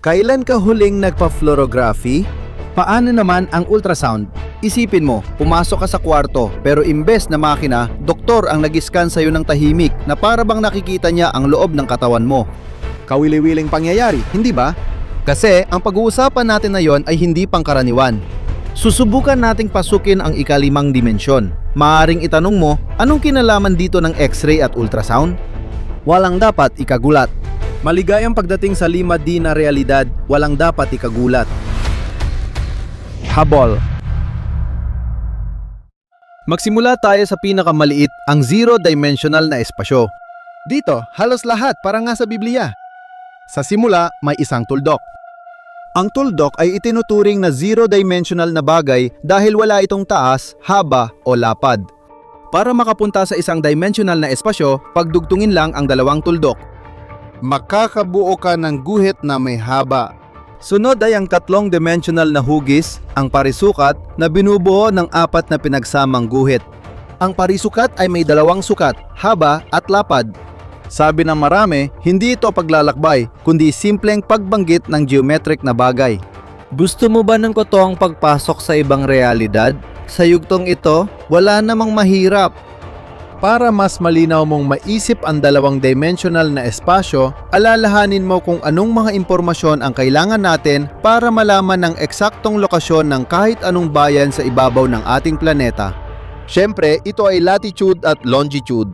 Kailan ka huling nagpa-fluorography? Paano naman ang ultrasound? Isipin mo, pumasok ka sa kwarto pero imbes na makina, doktor ang nag-scan sa'yo ng tahimik na para bang nakikita niya ang loob ng katawan mo. Kawili-wiling pangyayari, hindi ba? Kasi ang pag-uusapan natin na yon ay hindi pangkaraniwan. Susubukan nating pasukin ang ikalimang dimensyon. Maaring itanong mo, anong kinalaman dito ng X-ray at ultrasound? Walang dapat ikagulat. Maligayang pagdating sa 5D na realidad, walang dapat ikagulat. Habol. Magsimula tayo sa pinakamaliit, ang zero-dimensional na espasyo. Dito, halos lahat para nga sa Biblia. Sa simula, may isang tuldok. Ang tuldok ay itinuturing na zero-dimensional na bagay dahil wala itong taas, haba o lapad. Para makapunta sa isang dimensional na espasyo, pagdugtungin lang ang dalawang tuldok. Makakabuo ka ng guhit na may haba. Sunod ay ang tatlong dimensional na hugis, ang parisukat, na binubuo ng apat na pinagsamang guhit. Ang parisukat ay may dalawang sukat, haba at lapad. Sabi ng marami, hindi ito paglalakbay, kundi simpleng pagbanggit ng geometric na bagay. Gusto mo ba ng totoong pagpasok sa ibang realidad? Sa yugtong ito, wala namang mahirap. Para mas malinaw mong maisip ang dalawang dimensional na espasyo, alalahanin mo kung anong mga impormasyon ang kailangan natin para malaman ang eksaktong lokasyon ng kahit anong bayan sa ibabaw ng ating planeta. Siyempre, ito ay latitude at longitude.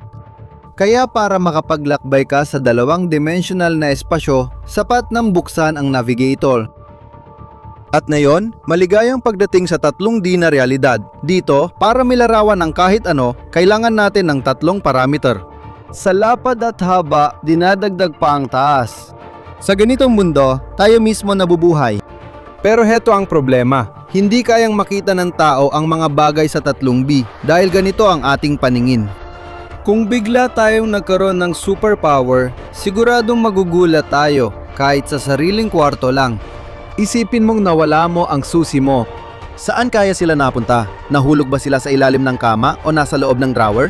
Kaya para makapaglakbay ka sa dalawang dimensional na espasyo, sapat nang buksan ang navigator. At ngayon, maligayang pagdating sa 3D na realidad. Dito, para milarawan ng kahit ano, kailangan natin ng tatlong parameter. Sa lapad at haba, dinadagdag pa ang taas. Sa ganitong mundo, tayo mismo nabubuhay. Pero heto ang problema. Hindi kayang makita ng tao ang mga bagay sa 3B dahil ganito ang ating paningin. Kung bigla tayong nagkaroon ng superpower, siguradong magugulat tayo kahit sa sariling kwarto lang. Isipin mong nawala mo ang susi mo. Saan kaya sila napunta? Nahulog ba sila sa ilalim ng kama o nasa loob ng drawer?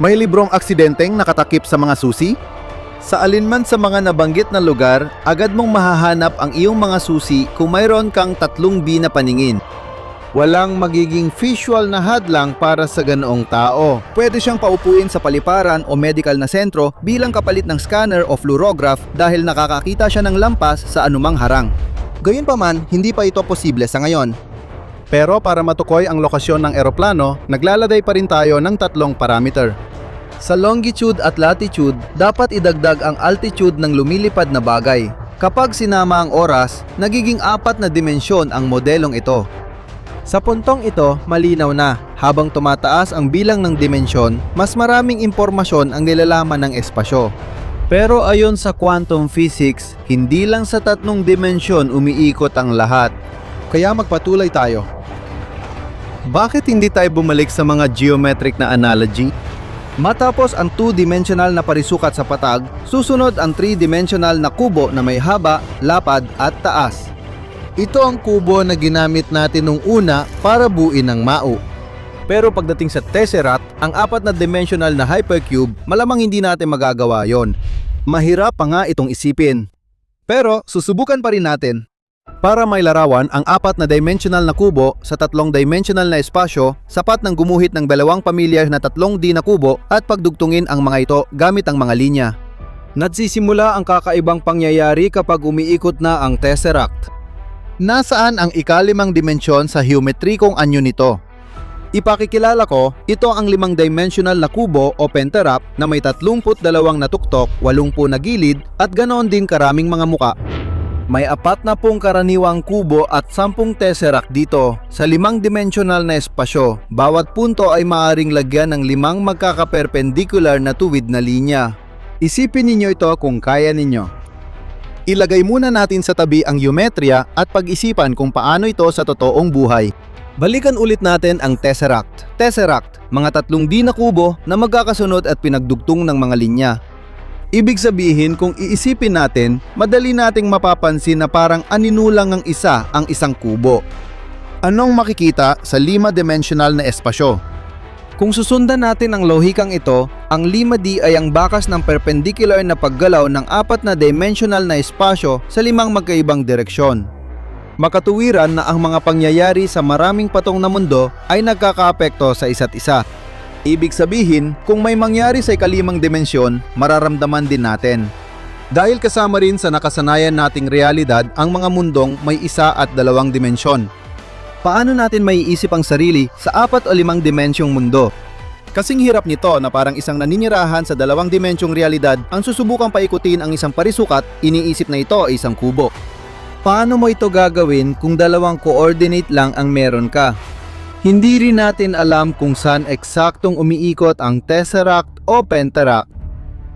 May librong aksidenteng nakatakip sa mga susi? Sa alinman sa mga nabanggit na lugar, agad mong mahahanap ang iyong mga susi kung mayroon kang 3B na paningin. Walang magiging visual na hadlang para sa ganoong tao. Pwede siyang paupuin sa paliparan o medical na sentro bilang kapalit ng scanner o fluorograph dahil nakakakita siya ng lampas sa anumang harang. Gayunpaman, hindi pa ito posible sa ngayon. Pero para matukoy ang lokasyon ng eroplano, naglalagay pa rin tayo ng tatlong parameter. Sa longitude at latitude, dapat idagdag ang altitude ng lumilipad na bagay. Kapag sinama ang oras, nagiging 4 na dimensyon ang modelong ito. Sa puntong ito, malinaw na, habang tumataas ang bilang ng dimensyon, mas maraming impormasyon ang nilalaman ng espasyo. Pero ayon sa quantum physics, hindi lang sa 3 dimensyon umiikot ang lahat. Kaya magpatuloy tayo. Bakit hindi tayo bumalik sa mga geometric na analogy? Matapos ang 2-dimensional na parisukat sa patag, susunod ang 3-dimensional na kubo na may haba, lapad at taas. Ito ang kubo na ginamit natin nung una para buuin ang Mao. Pero pagdating sa tesseract, ang 4 na dimensional na hypercube, malamang hindi natin magagawa yon. Mahirap pa nga itong isipin. Pero susubukan pa rin natin. Para may larawan ang 4 na dimensional na kubo sa 3-dimensional na espasyo, sapat ng gumuhit ng 2 pamilyar na 3D na kubo at pagdugtungin ang mga ito gamit ang mga linya. Nagsisimula ang kakaibang pangyayari kapag umiikot na ang tesseract. Nasaan ang ikalimang dimensyon sa geometrikong anyo nito? Ipakikilala ko, ito ang 5-dimensional na kubo o pentagraph na may 32 na tuktok, 80 na gilid at ganoon din karaming mga muka. May 40 karaniwang kubo at 10 tesseract dito sa 5-dimensional na espasyo. Bawat punto ay maaaring lagyan ng 5 magkakaperpendikular na tuwid na linya. Isipin ninyo ito kung kaya ninyo. Ilagay muna natin sa tabi ang geometria at pag-isipan kung paano ito sa totoong buhay. Balikan ulit natin ang tesseract. Tesseract, mga 3D na kubo na magkakasunod at pinagdugtong ng mga linya. Ibig sabihin kung iisipin natin, madali nating mapapansin na parang aninulang ng isa ang isang kubo. Anong makikita sa 5-dimensional na espasyo? Kung susundan natin ang lohikang ito, ang 5D ay ang bakas ng perpendicular na paggalaw ng 4 na dimensional na espasyo sa 5 magkaibang direksyon. Makatuwiran na ang mga pangyayari sa maraming patong na mundo ay nagkakaapekto sa isa't isa. Ibig sabihin, kung may mangyari sa ikalimang dimensyon, mararamdaman din natin. Dahil kasama rin sa nakasanayan nating realidad ang mga mundong may 1 at 2 dimensyon. Paano natin maiisip ang sarili sa 4 o 5 dimensyong mundo? Kasing hirap nito na parang isang naninirahan sa 2 dimensyong realidad ang susubukang paikutin ang isang parisukat, iniisip na ito ay isang kubo. Paano mo ito gagawin kung 2 coordinate lang ang meron ka? Hindi rin natin alam kung saan eksaktong umiikot ang tesseract o pentaract.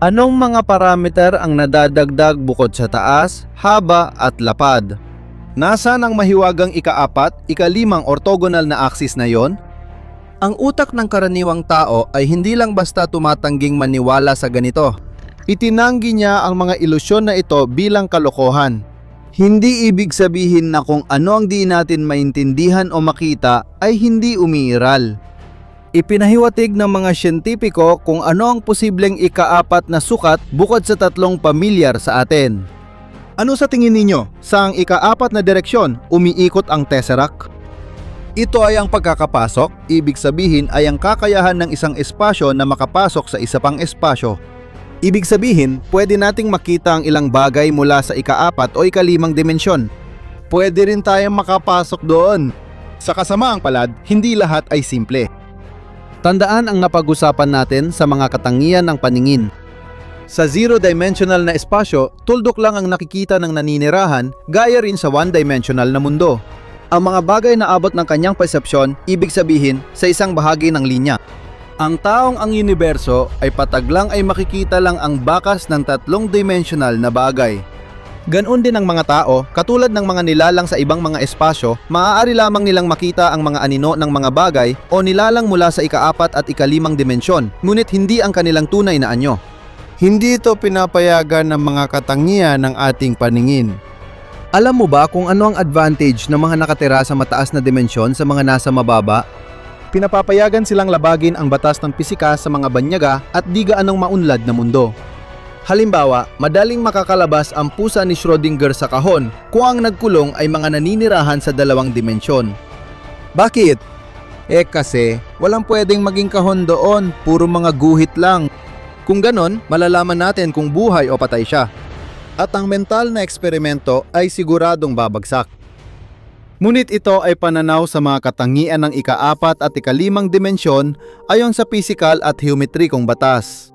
Anong mga parameter ang nadadagdag bukod sa taas, haba at lapad? Nasaan ang mahiwagang ika-4, ika-5 orthogonal na axis na yon? Ang utak ng karaniwang tao ay hindi lang basta tumatangging maniwala sa ganito. Itinanggi niya ang mga ilusyon na ito bilang kalokohan. Hindi ibig sabihin na kung ano ang di natin maintindihan o makita ay hindi umiiral. Ipinahiwatig ng mga siyentipiko kung ano ang posibleng ika-4 na sukat bukod sa 3 pamilyar sa atin. Ano sa tingin ninyo? Saang ika-4 na direksyon umiikot ang tesseract? Ito ay ang pagkakapasok, ibig sabihin ay ang kakayahan ng isang espasyo na makapasok sa isa pang espasyo. Ibig sabihin, pwede nating makita ang ilang bagay mula sa ika-4 o ika-5 dimensyon. Pwede rin tayong makapasok doon. Sa kasamaang palad, hindi lahat ay simple. Tandaan ang napag-usapan natin sa mga katangian ng paningin. Sa zero-dimensional na espasyo, tuldok lang ang nakikita ng naninirahan gaya rin sa one-dimensional na mundo. Ang mga bagay na abot ng kanyang persepsyon, ibig sabihin, sa isang bahagi ng linya. Ang taong ang universo ay pataglang ay makikita lang ang bakas ng 3-dimensional na bagay. Ganoon din ang mga tao, katulad ng mga nilalang sa ibang mga espasyo, maaari lamang nilang makita ang mga anino ng mga bagay o nilalang mula sa ika-4 at ika-5 dimensyon, ngunit hindi ang kanilang tunay na anyo. Hindi ito pinapayagan ng mga katangian ng ating paningin. Alam mo ba kung ano ang advantage ng mga nakatira sa mataas na dimensyon sa mga nasa mababa? Pinapapayagan silang labagin ang batas ng pisika sa mga banyaga at di gaanong maunlad na mundo. Halimbawa, madaling makakalabas ang pusa ni Schrödinger sa kahon kung ang nagkulong ay mga naninirahan sa 2 dimensyon. Bakit? Kasi walang pwedeng maging kahon doon, puro mga guhit lang. Kung ganon, malalaman natin kung buhay o patay siya. At ang mental na eksperimento ay siguradong babagsak. Ngunit ito ay pananaw sa mga katangian ng ika-4 at ika-5 dimensyon ayon sa physical at geometrikong batas.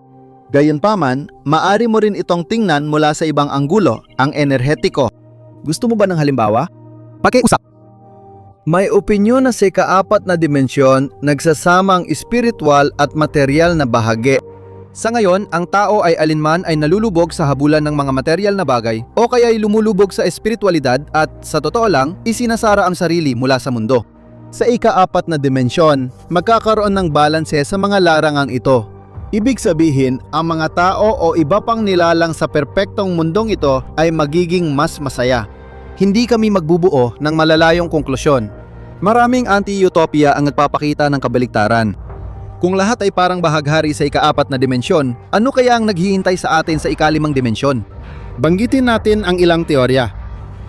Gayunpaman, maari mo rin itong tingnan mula sa ibang anggulo, ang enerhetiko. Gusto mo ba ng halimbawa? Pakiusap! May opinyon na sa ika-4 na dimensyon, nagsasama ang spiritual at material na bahagi. Sa ngayon, ang tao ay alinman ay nalulubog sa habulan ng mga materyal na bagay o kaya ay lumulubog sa espiritualidad at sa totoo lang, isinasara ang sarili mula sa mundo. Sa ika-4 na dimensyon, magkakaroon ng balanse sa mga larangang ito. Ibig sabihin, ang mga tao o iba pang nilalang sa perpektong mundong ito ay magiging mas masaya. Hindi kami magbubuo ng malalayong konklusyon. Maraming anti-utopia ang nagpapakita ng kabaligtaran. Kung lahat ay parang bahaghari sa ika-4 na dimensyon, ano kaya ang naghihintay sa atin sa ika-5 dimensyon? Banggitin natin ang ilang teorya.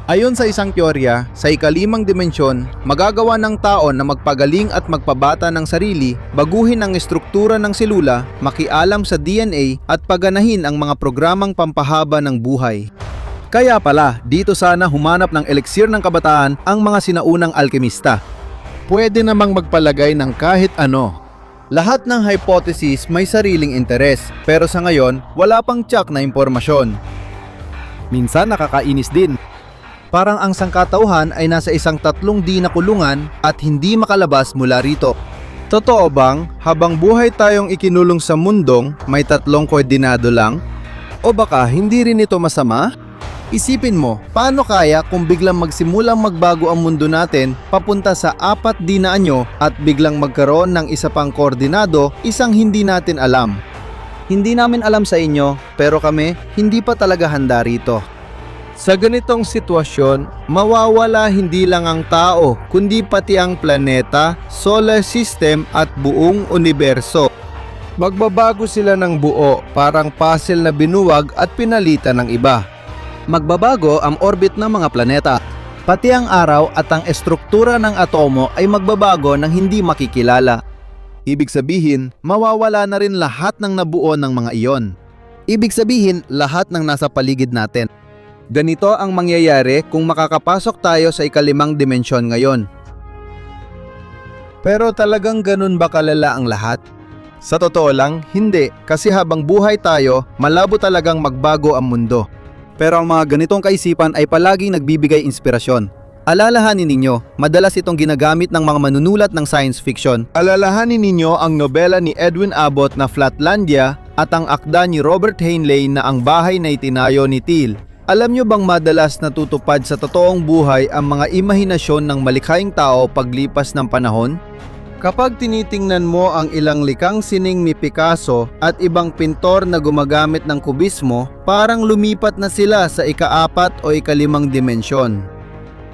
Ayon sa isang teorya, sa ika-5 dimensyon, magagawa ng tao na magpagaling at magpabata ng sarili, baguhin ang estruktura ng selula, makialam sa DNA at paganahin ang mga programang pampahaba ng buhay. Kaya pala, dito sana humanap ng eliksir ng kabataan ang mga sinaunang alkemista. Pwede namang magpalagay ng kahit ano. Lahat ng hypothesis may sariling interes, pero sa ngayon, wala pang tiyak na impormasyon. Minsan nakakainis din. Parang ang sangkatauhan ay nasa isang 3D na kulungan at hindi makalabas mula rito. Totoo bang habang buhay tayong ikinulong sa mundong may 3 koordinado lang? O baka hindi rin ito masama? Isipin mo, paano kaya kung biglang magsimulang magbago ang mundo natin papunta sa 4D na anyo at biglang magkaroon ng isa pang koordinado, isang hindi natin alam? Hindi namin alam sa inyo, pero kami hindi pa talaga handa rito. Sa ganitong sitwasyon, mawawala hindi lang ang tao, kundi pati ang planeta, solar system at buong universo. Magbabago sila ng buo, parang puzzle na binuwag at pinalitan ng iba. Magbabago ang orbit ng mga planeta. Pati ang araw at ang estruktura ng atomo ay magbabago ng hindi makikilala. Ibig sabihin, mawawala na rin lahat ng nabuo ng mga iyon. Ibig sabihin, lahat ng nasa paligid natin. Ganito ang mangyayari kung makakapasok tayo sa ikalimang dimensyon ngayon. Pero talagang ganun ba kalala ang lahat? Sa totoo lang, hindi, kasi habang buhay tayo, malabo talagang magbago ang mundo. Pero ang mga ganitong kaisipan ay palaging nagbibigay inspirasyon. Alalahanin ninyo, madalas itong ginagamit ng mga manunulat ng science fiction. Alalahanin ninyo ang nobela ni Edwin Abbott na Flatlandia at ang akda ni Robert Heinlein na Ang Bahay na Itinayo ni Till. Alam nyo bang madalas natutupad sa totoong buhay ang mga imahinasyon ng malikhaing tao paglipas ng panahon? Kapag tinitingnan mo ang ilang likang sining ni Picasso at ibang pintor na gumagamit ng kubismo, parang lumipat na sila sa ika-4 o ika-5 dimensyon.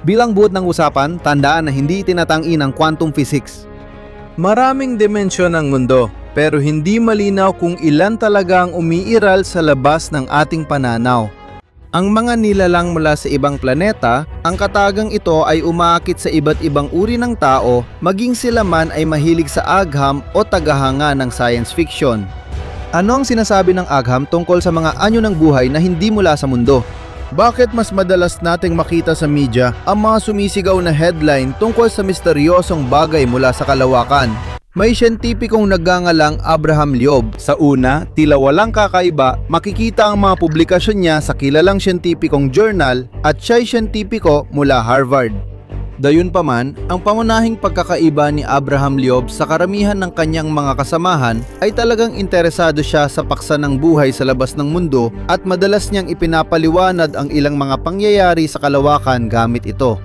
Bilang buod ng usapan, tandaan na hindi tinatangi ng quantum physics. Maraming dimensyon ang mundo, pero hindi malinaw kung ilan talaga ang umiiral sa labas ng ating pananaw. Ang mga nilalang mula sa ibang planeta, ang katagang ito ay umaakit sa iba't ibang uri ng tao, maging sila man ay mahilig sa agham o tagahanga ng science fiction. Ano ang sinasabi ng agham tungkol sa mga anyo ng buhay na hindi mula sa mundo? Bakit mas madalas nating makita sa media ang mga sumisigaw na headline tungkol sa misteryosong bagay mula sa kalawakan? May siyentipikong nagngangalang Abraham Loeb. Sa una, tila walang kakaiba, makikita ang mga publikasyon niya sa kilalang siyentipikong journal at siya'y siyentipiko mula Harvard. Gayunpaman, ang pangunahing pagkakaiba ni Abraham Loeb sa karamihan ng kanyang mga kasamahan ay talagang interesado siya sa paksa ng buhay sa labas ng mundo at madalas niyang ipinapaliwanag ang ilang mga pangyayari sa kalawakan gamit ito.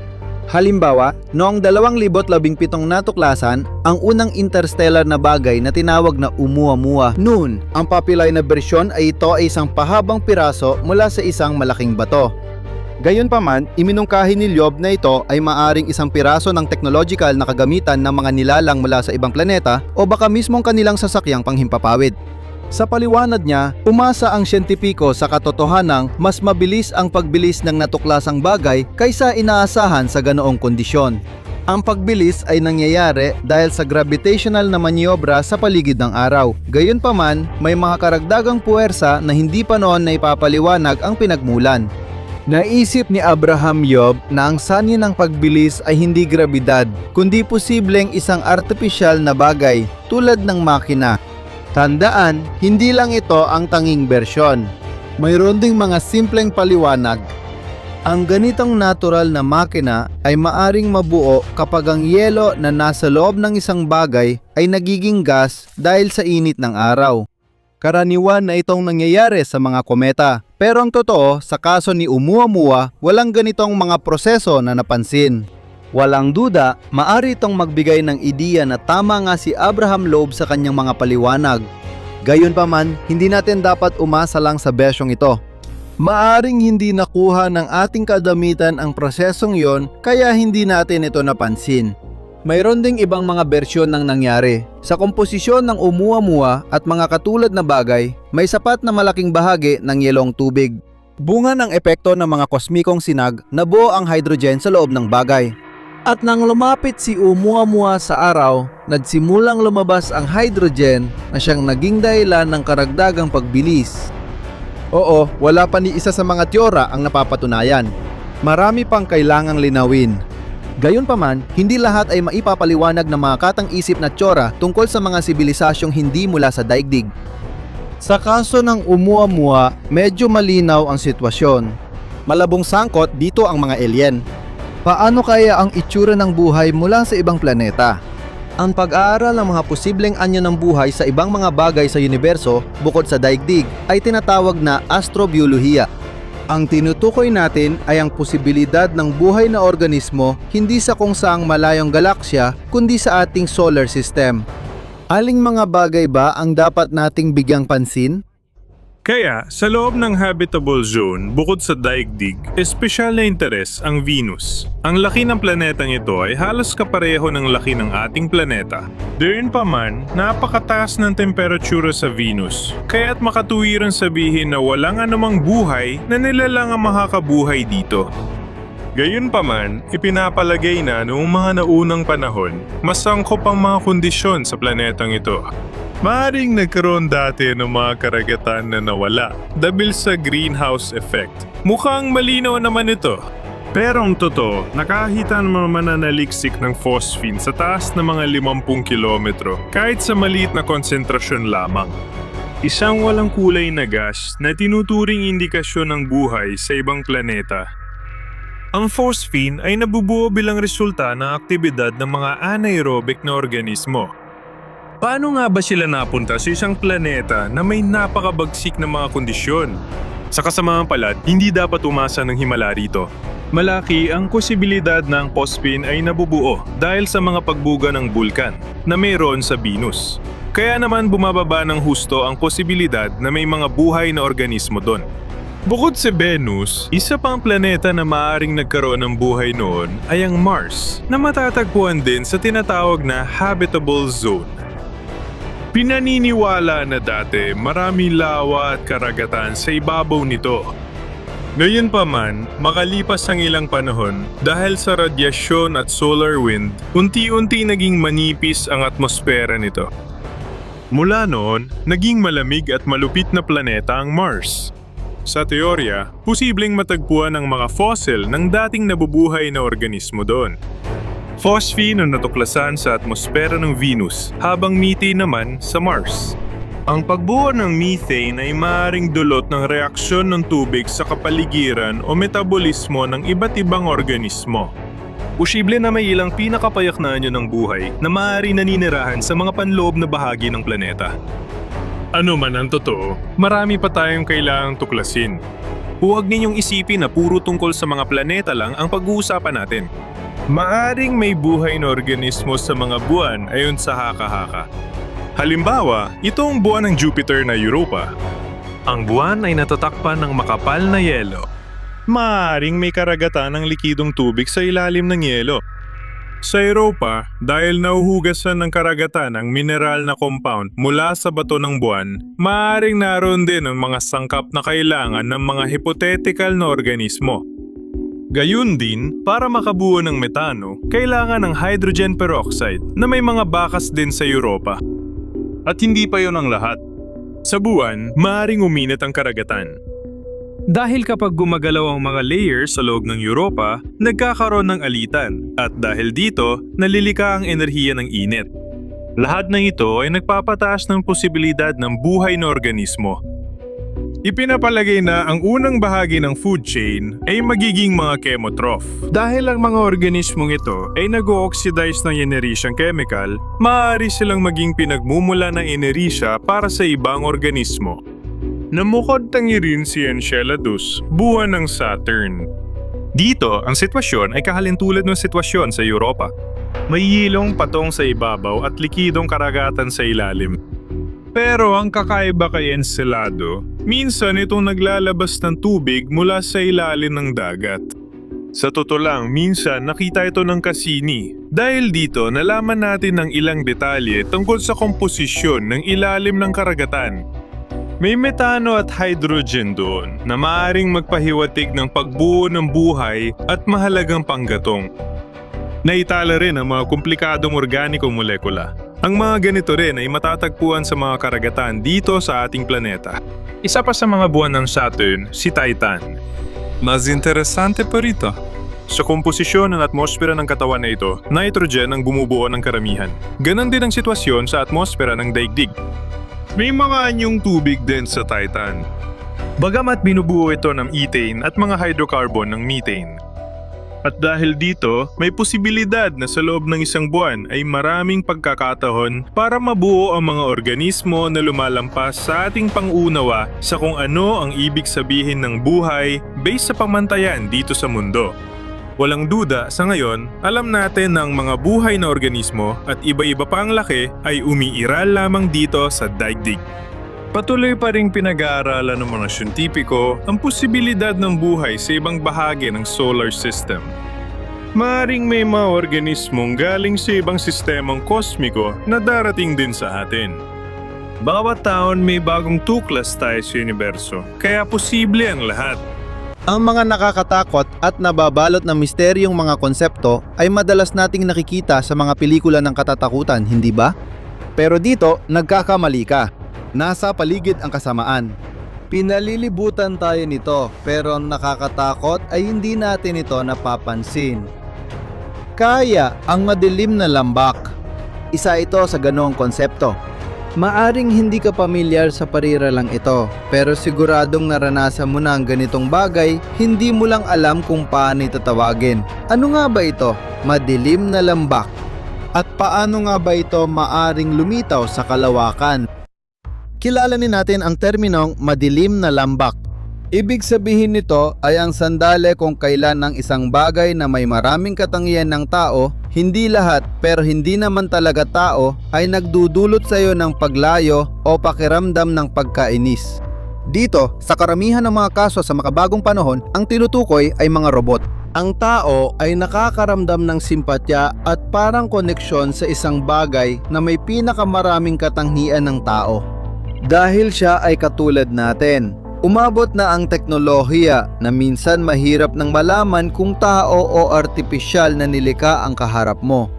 Halimbawa, noong 2017 natuklasan ang unang interstellar na bagay na tinawag na Oumuamua. Noon, ang popular na bersyon ay ito ay isang pahabang piraso mula sa isang malaking bato. Gayunpaman, iminungkahi ni Loeb na ito ay maaring isang piraso ng technological na kagamitan ng mga nilalang mula sa ibang planeta o baka mismong kanilang sasakyang panghimpapawid. Sa paliwanag niya, umasa ang siyentipiko sa katotohanang mas mabilis ang pagbilis ng natuklasang bagay kaysa inaasahan sa ganoong kondisyon. Ang pagbilis ay nangyayari dahil sa gravitational na manyobra sa paligid ng araw. Gayunpaman, may mga karagdagang puwersa na hindi pa noon na ipapaliwanag ang pinagmulan. Naisip ni Abraham Loeb na ang sanhi ng pagbilis ay hindi grabidad, kundi posibleng isang artipisyal na bagay tulad ng makina. Tandaan, hindi lang ito ang tanging bersyon. Mayroon ding mga simpleng paliwanag. Ang ganitong natural na makina ay maaring mabuo kapag ang yelo na nasa loob ng isang bagay ay nagiging gas dahil sa init ng araw. Karaniwan na itong nangyayari sa mga kometa. Pero ang totoo, sa kaso ni Oumuamua, walang ganitong mga proseso na napansin. Walang duda, maari itong magbigay ng ideya na tama nga si Abraham Loeb sa kanyang mga paliwanag. Gayunpaman, hindi natin dapat umasa lang sa bersyong ito. Maaring hindi nakuha ng ating kadamitan ang prosesong yon, kaya hindi natin ito napansin. Mayroon ding ibang mga bersyon ng nangyari. Sa komposisyon ng Oumuamua at mga katulad na bagay, may sapat na malaking bahagi ng yelong tubig. Bunga ng epekto ng mga kosmikong sinag, nabuo ang hydrogen sa loob ng bagay. At nang lumapit si Oumuamua sa araw, nagsimulang lumabas ang hydrogen na siyang naging dahilan ng karagdagang pagbilis. Oo, wala pa ni isa sa mga teorya ang napapatunayan. Marami pang kailangang linawin. Gayunpaman, hindi lahat ay maipapaliwanag ng mga katang-isip na teorya tungkol sa mga sibilisasyong hindi mula sa daigdig. Sa kaso ng Oumuamua, medyo malinaw ang sitwasyon. Malabong sangkot dito ang mga alien. Paano kaya ang itsura ng buhay mula sa ibang planeta? Ang pag-aaral ng mga posibleng anyo ng buhay sa ibang mga bagay sa universo bukod sa daigdig ay tinatawag na astrobiolohiya. Ang tinutukoy natin ay ang posibilidad ng buhay na organismo hindi sa kung saang malayong galaksya kundi sa ating solar system. Aling mga bagay ba ang dapat nating bigyang pansin? Kaya, sa loob ng habitable zone, bukod sa daigdig, espesyal na interes ang Venus. Ang laki ng planetang ito ay halos kapareho ng laki ng ating planeta. Diyan pa man, napakataas ng temperatura sa Venus, kaya't makatuwiran sabihin na walang anumang buhay na nilalang ang makakabuhay dito. Gayunpaman, ipinapalagay na noong mga naunang panahon, mas angkop ang mga kondisyon sa planetang ito. Maaring nagkaroon dati ng mga karagatan na nawala dahil sa greenhouse effect. Mukhang malinaw naman ito. Pero ang totoo, nakakita ng mga mananaliksik ng phosphine sa taas ng mga 50 kilometro kahit sa maliit na konsentrasyon lamang. Isang walang kulay na gas na tinuturing indikasyon ng buhay sa ibang planeta. Ang phosphine ay nabubuo bilang resulta ng aktibidad ng mga anaerobic na organismo. Paano nga ba sila napunta sa isang planeta na may napakabagsik na mga kondisyon? Sa kasamaang palad, hindi dapat umasa ng himala rito. Malaki ang posibilidad na ang phosphine ay nabubuo dahil sa mga pagbuga ng bulkan na mayroon sa Venus. Kaya naman bumababa ng husto ang posibilidad na may mga buhay na organismo doon. Bukod sa Venus, isa pang planeta na maaaring nagkaroon ng buhay noon ay ang Mars na matatagpuan din sa tinatawag na habitable zone. Pinaniniwala na dati maraming lawa at karagatan sa ibabaw nito. Gayunpaman, makalipas ang ilang panahon, dahil sa radyasyon at solar wind, unti-unti naging manipis ang atmosfera nito. Mula noon, naging malamig at malupit na planeta ang Mars. Sa teorya, posibleng matagpuan ang mga fossil ng dating nabubuhay na organismo doon. Phosphine ang natuklasan sa atmosfera ng Venus, habang methane naman sa Mars. Ang pagbuo ng methane ay maaaring dulot ng reaksyon ng tubig sa kapaligiran o metabolismo ng iba't ibang organismo. Posible na may ilang pinakapayak na anyo ng buhay na maaari naninirahan sa mga panloob na bahagi ng planeta. Ano man ang totoo, marami pa tayong kailangang tuklasin. Huwag ninyong isipin na puro tungkol sa mga planeta lang ang pag-uusapan natin. Maaring may buhay na organismo sa mga buwan ayon sa haka-haka. Halimbawa, ito ang buwan ng Jupiter na Europa. Ang buwan ay natatakpan ng makapal na yelo. Maaring may karagatan ng likidong tubig sa ilalim ng yelo. Sa Europa, dahil nauhugasan ng karagatan ang mineral na compound mula sa bato ng buwan, maaaring naroon din ang mga sangkap na kailangan ng mga hypothetical na organismo. Gayun din, para makabuo ng metano, kailangan ng hydrogen peroxide na may mga bakas din sa Europa. At hindi pa yon ang lahat. Sa buwan, maaaring uminit ang karagatan. Dahil kapag gumagalaw ang mga layers sa loob ng Europa, nagkakaroon ng alitan at dahil dito, nalilika ang enerhiya ng init. Lahat ng ito ay nagpapataas ng posibilidad ng buhay na organismo. Ipinapalagay na ang unang bahagi ng food chain ay magiging mga chemotroph. Dahil ang mga organismong ito ay nag-o-oxidize ng inertisyang chemical, maaari silang maging pinagmumula ng inertisya para sa ibang organismo. Namukod tangi rin si Enceladus, buwan ng Saturn. Dito, ang sitwasyon ay kahalintulad ng sitwasyon sa Europa. May yilong patong sa ibabaw at likidong karagatan sa ilalim. Pero ang kakaiba kay Encelado, minsan itong naglalabas ng tubig mula sa ilalim ng dagat. Sa totoo lang, minsan nakita ito ng Cassini. Dahil dito, nalaman natin ng ilang detalye tungkol sa komposisyon ng ilalim ng karagatan. May metano at hydrogen doon na maaaring magpahiwatig ng pagbuo ng buhay at mahalagang panggatong. Naitala rin ang mga komplikadong organikong molekula. Ang mga ganito rin ay matatagpuan sa mga karagatan dito sa ating planeta. Isa pa sa mga buwan ng Saturn, si Titan. Mas interesante pa rito. Sa komposisyon ng atmosfera ng katawan na ito, nitrogen ang bumubuo ng karamihan. Ganon din ang sitwasyon sa atmosfera ng daigdig. May mga anyong tubig din sa Titan. Bagamat binubuo ito ng ethane at mga hydrocarbon ng methane. At dahil dito, may posibilidad na sa loob ng isang buwan ay maraming pagkakataon para mabuo ang mga organismo na lumalampas sa ating pangunawa sa kung ano ang ibig sabihin ng buhay based sa pamantayan dito sa mundo. Walang duda, sa ngayon, alam natin na ang mga buhay na organismo at iba-iba pa ang laki ay umiiral lamang dito sa daigdig. Patuloy pa ring pinag-aaralan ng mga siyentipiko ang posibilidad ng buhay sa ibang bahagi ng solar system. Maaring may mga organismong galing sa ibang sistemang kosmiko na darating din sa atin. Bawat taon may bagong tuklas tayo sa universo, kaya posible ang lahat. Ang mga nakakatakot at nababalot ng misteryong mga konsepto ay madalas nating nakikita sa mga pelikula ng katatakutan, hindi ba? Pero dito, nagkakamali ka. Nasa paligid ang kasamaan. Pinalilibutan tayo nito, pero ang nakakatakot ay hindi natin ito napapansin. Kaya ang madilim na lambak. Isa ito sa ganoong konsepto. Maaring hindi ka pamilyar sa pariralang ito, pero siguradong naranasan mo na ang ganitong bagay, hindi mo lang alam kung paano itatawagin. Ano nga ba ito? Madilim na lambak. At paano nga ba ito maaring lumitaw sa kalawakan? Kilalanin natin ang terminong madilim na lambak. Ibig sabihin nito ay ang sandali kung kailan ang isang bagay na may maraming katangian ng tao, hindi lahat pero hindi naman talaga tao, ay nagdudulot sa iyo ng paglayo o pakiramdam ng pagkainis. Dito, sa karamihan ng mga kaso sa makabagong panahon, ang tinutukoy ay mga robot. Ang tao ay nakakaramdam ng simpatya at parang koneksyon sa isang bagay na may pinakamaraming katangian ng tao. Dahil siya ay katulad natin, umabot na ang teknolohiya na minsan mahirap nang malaman kung tao o artipisyal na nilikha ang kaharap mo.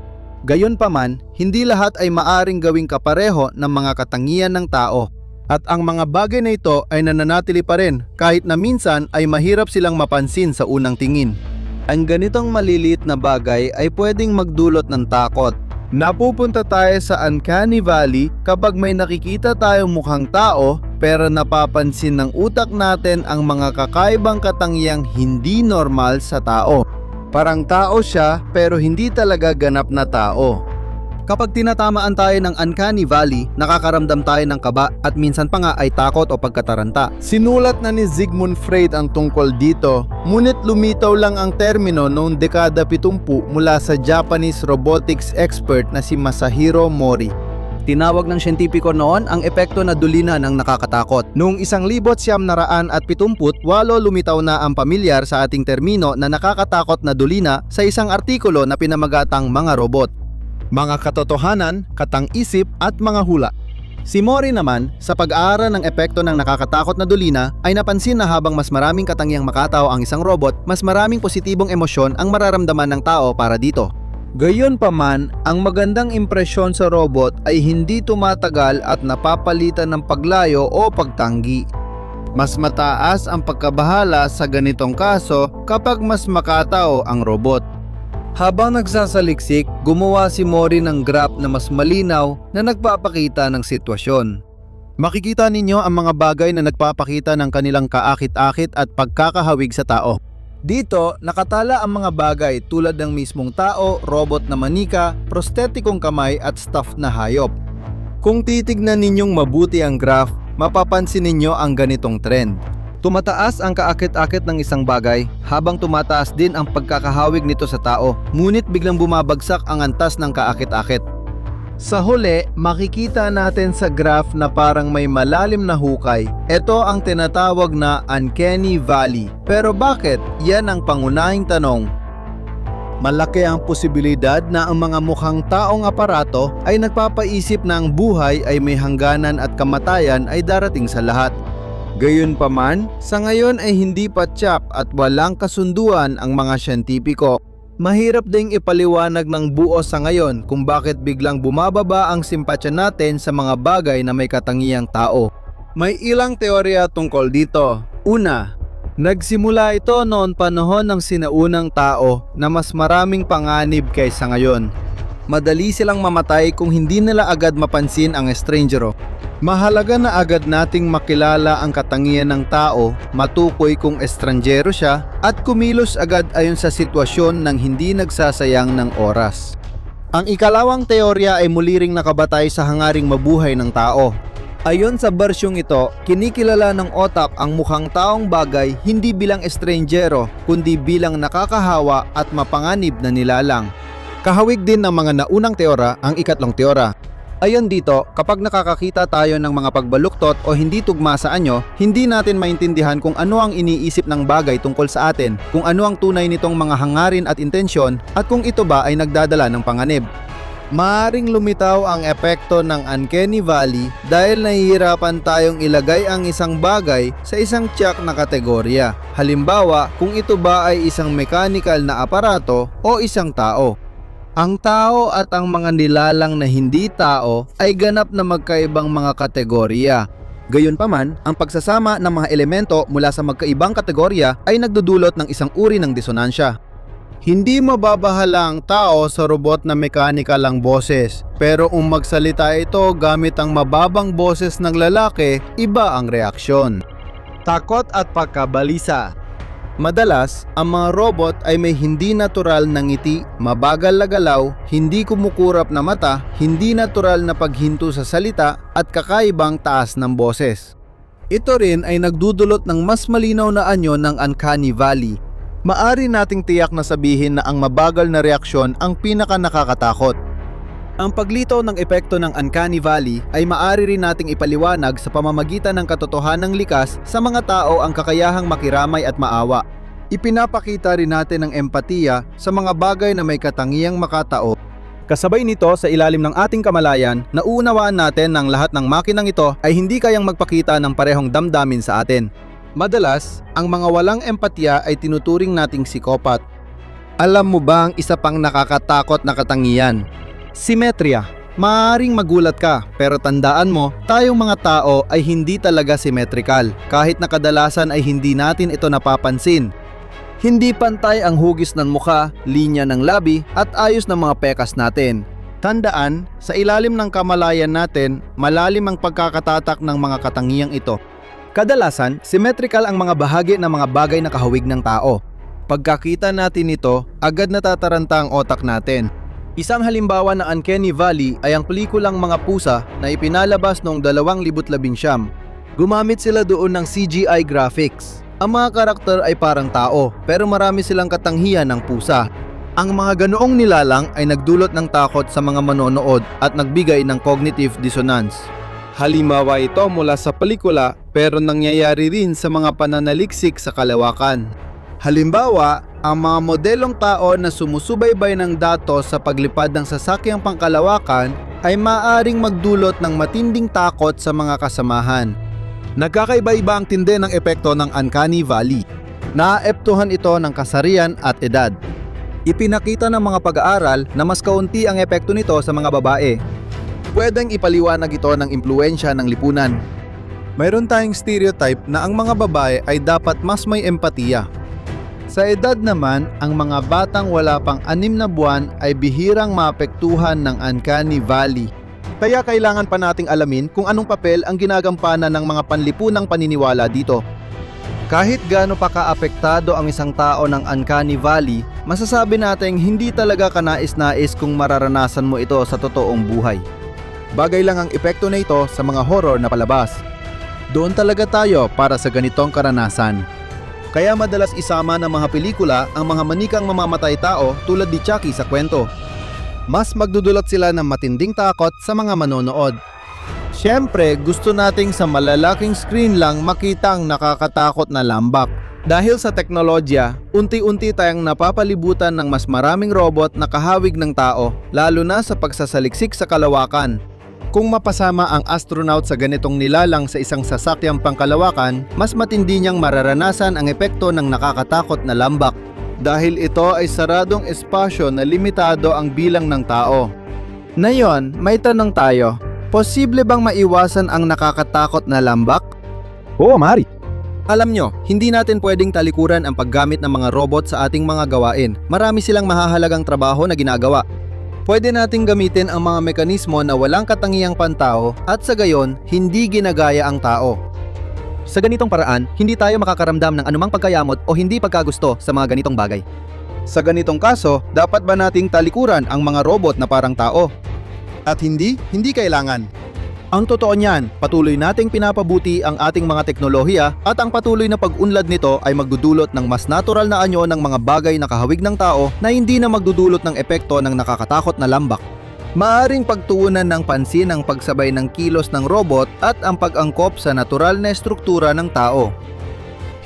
Gayunpaman, hindi lahat ay maaring gawing kapareho ng mga katangian ng tao. At ang mga bagay na ito ay nananatili pa rin kahit na minsan ay mahirap silang mapansin sa unang tingin. Ang ganitong maliliit na bagay ay pwedeng magdulot ng takot. Napupunta tayo sa Uncanny Valley kapag may nakikita tayong mukhang tao pero napapansin ng utak natin ang mga kakaibang katangiang hindi normal sa tao. Parang tao siya pero hindi talaga ganap na tao. Kapag tinatamaan tayo ng Uncanny Valley, nakakaramdam tayo ng kaba at minsan pa nga ay takot o pagkataranta. Sinulat na ni Sigmund Freud ang tungkol dito, ngunit lumitaw lang ang termino noong dekada 70 mula sa Japanese robotics expert na si Masahiro Mori. Tinawag ng siyentipiko noon ang epekto na dulina ng nakakatakot. Noong 1978 lumitaw na ang pamilyar sa ating termino na nakakatakot na dulina sa isang artikulo na pinamagatang Mga Robot. Mga katotohanan, katang-isip at mga hula. Si Mori naman, sa pag-aaral ng epekto ng nakakatakot na dulina, ay napansin na habang mas maraming katangiang makatao ang isang robot, mas maraming positibong emosyon ang mararamdaman ng tao para dito. Gayunpaman, ang magandang impresyon sa robot ay hindi tumatagal at napapalitan ng paglayo o pagtanggi. Mas mataas ang pagkabahala sa ganitong kaso kapag mas makatao ang robot. Habang nagsasaliksik, gumawa si Mori ng graph na mas malinaw na nagpapakita ng sitwasyon. Makikita ninyo ang mga bagay na nagpapakita ng kanilang kaakit-akit at pagkakahawig sa tao. Dito, nakatala ang mga bagay tulad ng mismong tao, robot na manika, prostetikong kamay at stuffed na hayop. Kung titignan ninyong mabuti ang graph, mapapansin ninyo ang ganitong trend. Tumataas ang kaakit-akit ng isang bagay habang tumataas din ang pagkakahawig nito sa tao, ngunit biglang bumabagsak ang antas ng kaakit-akit. Sa huli, makikita natin sa graph na parang may malalim na hukay. Ito ang tinatawag na Uncanny Valley. Pero bakit? Yan ang pangunahing tanong. Malaki ang posibilidad na ang mga mukhang taong aparato ay nagpapaisip na ang buhay ay may hangganan at kamatayan ay darating sa lahat. Gayunpaman, sa ngayon ay hindi pa tiyak at walang kasunduan ang mga siyentipiko. Mahirap ding ipaliwanag ng buo sa ngayon kung bakit biglang bumababa ang simpatya natin sa mga bagay na may katangiyang tao. May ilang teorya tungkol dito. Una, nagsimula ito noon panahon ng sinaunang tao na mas maraming panganib kaysa ngayon. Madali silang mamatay kung hindi nila agad mapansin ang estrangero. Mahalaga na agad nating makilala ang katangian ng tao, matukoy kung estrangjero siya, at kumilos agad ayon sa sitwasyon nang hindi nagsasayang ng oras. Ang ikalawang teorya ay muli ring nakabatay sa hangaring mabuhay ng tao. Ayon sa bersyong ito, kinikilala ng otak ang mukhang taong bagay hindi bilang estrangjero, kundi bilang nakakahawa at mapanganib na nilalang. Kahawig din ng mga naunang teorya ang ikatlong teorya. Ayon dito, kapag nakakakita tayo ng mga pagbaluktot o hindi tugma sa anyo, hindi natin maintindihan kung ano ang iniisip ng bagay tungkol sa atin, kung ano ang tunay nitong mga hangarin at intensyon, at kung ito ba ay nagdadala ng panganib. Maaring lumitaw ang epekto ng uncanny valley dahil nahihirapan tayong ilagay ang isang bagay sa isang tiyak na kategorya. Halimbawa, kung ito ba ay isang mechanical na aparato o isang tao. Ang tao at ang mga nilalang na hindi tao ay ganap na magkaibang mga kategorya. Gayunpaman, ang pagsasama ng mga elemento mula sa magkaibang kategorya ay nagdudulot ng isang uri ng disonansya. Hindi mababahala ang tao sa robot na mekanikal ang boses, pero kung magsalita ito gamit ang mababang boses ng lalaki, iba ang reaksyon. Takot at pagkabalisa. Madalas, ang mga robot ay may hindi natural na ngiti, mabagal na galaw, hindi kumukurap na mata, hindi natural na paghinto sa salita, at kakaibang taas ng boses. Ito rin ay nagdudulot ng mas malinaw na anyo ng uncanny valley. Maari nating tiyak na sabihin na ang mabagal na reaksyon ang pinaka nakakatakot. Ang paglitaw ng epekto ng uncanny valley ay maari rin nating ipaliwanag sa pamamagitan ng katotohanang likas sa mga tao ang kakayahang makiramay at maawa. Ipinapakita rin natin ang empatiya sa mga bagay na may katangiyang makatao. Kasabay nito sa ilalim ng ating kamalayan, nauunawaan natin na lahat ng makinang ito ay hindi kayang magpakita ng parehong damdamin sa atin. Madalas, ang mga walang empatiya ay tinuturing nating psikopat. Alam mo ba ang isa pang nakakatakot na katangian? Simetria. Maaaring magulat ka, pero tandaan mo, tayong mga tao ay hindi talaga symmetrical, kahit na kadalasan ay hindi natin ito napapansin. Hindi pantay ang hugis ng mukha, linya ng labi, at ayos ng mga pekas natin. Tandaan, sa ilalim ng kamalayan natin, malalim ang pagkakatatak ng mga katangiyang ito. Kadalasan, symmetrical ang mga bahagi ng mga bagay na kahawig ng tao. Pagkakita natin ito, agad natataranta ang otak natin. Isang halimbawa ng uncanny valley ay ang pelikulang Mga Pusa na ipinalabas noong 2019. Gumamit sila doon ng CGI graphics. Ang mga karakter ay parang tao, pero marami silang katanghian ng pusa. Ang mga ganoong nilalang ay nagdulot ng takot sa mga manonood at nagbigay ng cognitive dissonance. Halimbawa ito mula sa pelikula, pero nangyayari rin sa mga pananaliksik sa kalawakan. Halimbawa, ang mga modelong tao na sumusubaybay ng datos sa paglipad ng sasakyang pangkalawakan ay maaaring magdulot ng matinding takot sa mga kasamahan. Nagkakaiba-iba ang tindi ng epekto ng uncanny valley. Naaapektuhan ito ng kasarian at edad. Ipinakita ng mga pag-aaral na mas kaunti ang epekto nito sa mga babae. Pwedeng ipaliwanag ito ng impluensya ng lipunan. Mayroon tayong stereotype na ang mga babae ay dapat mas may empatiya. Sa edad naman, ang mga batang wala pang 6 na buwan ay bihirang maapektuhan ng uncanny valley. Kaya kailangan pa nating alamin kung anong papel ang ginagampanan ng mga panlipunang paniniwala dito. Kahit gaano pa kaapektado ang isang tao ng uncanny valley, masasabi nating hindi talaga kanais-nais kung mararanasan mo ito sa totoong buhay. Bagay lang ang epekto na ito sa mga horror na palabas. Doon talaga tayo para sa ganitong karanasan. Kaya madalas isama ng mga pelikula ang mga manikang mamamatay tao tulad ni Chucky sa kwento. Mas magdudulot sila ng matinding takot sa mga manonood. Siyempre, gusto nating sa malalaking screen lang makita ang nakakatakot na lambak. Dahil sa teknolohiya, unti-unti tayong napapalibutan ng mas maraming robot na kahawig ng tao, lalo na sa pagsasaliksik sa kalawakan. Kung mapasama ang astronaut sa ganitong nilalang sa isang sasakyang pangkalawakan, mas matindi niyang mararanasan ang epekto ng nakakatakot na lambak. Dahil ito ay saradong espasyo na limitado ang bilang ng tao. Ngayon, may tanong tayo. Posible bang maiwasan ang nakakatakot na lambak? Oo, Mari. Alam nyo, hindi natin pwedeng talikuran ang paggamit ng mga robot sa ating mga gawain. Marami silang mahahalagang trabaho na ginagawa. Pwede nating gamitin ang mga mekanismo na walang katangiang pantao at sa gayon, hindi ginagaya ang tao. Sa ganitong paraan, hindi tayo makakaramdam ng anumang pagkayamot o hindi pagkagusto sa mga ganitong bagay. Sa ganitong kaso, dapat ba nating talikuran ang mga robot na parang tao? At hindi kailangan. Ang totoo niyan, patuloy nating pinapabuti ang ating mga teknolohiya at ang patuloy na pag-unlad nito ay magdudulot ng mas natural na anyo ng mga bagay na kahawig ng tao na hindi na magdudulot ng epekto ng nakakatakot na lambak. Maaring pagtuunan ng pansin ang pagsabay ng kilos ng robot at ang pag-angkop sa natural na estruktura ng tao.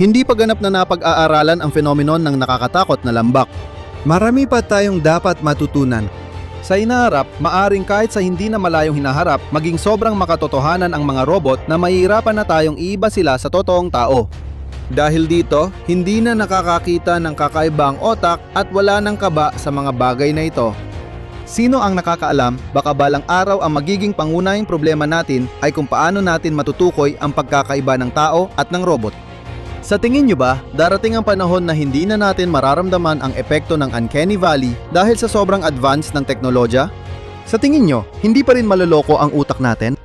Hindi pa ganap na napag-aaralan ang phenomenon ng nakakatakot na lambak. Marami pa tayong dapat matutunan. Sa inaharap, maaring kahit sa hindi na malayong hinaharap, maging sobrang makatotohanan ang mga robot na mahihirapan na tayong iiba sila sa totoong tao. Dahil dito, hindi na nakakakita ng kakaiba ang otak at wala ng kaba sa mga bagay na ito. Sino ang nakakaalam, baka balang araw ang magiging pangunahing problema natin ay kung paano natin matutukoy ang pagkakaiba ng tao at ng robot. Sa tingin nyo ba, darating ang panahon na hindi na natin mararamdaman ang epekto ng Uncanny Valley dahil sa sobrang advance ng teknolohiya? Sa tingin nyo, hindi pa rin maloloko ang utak natin?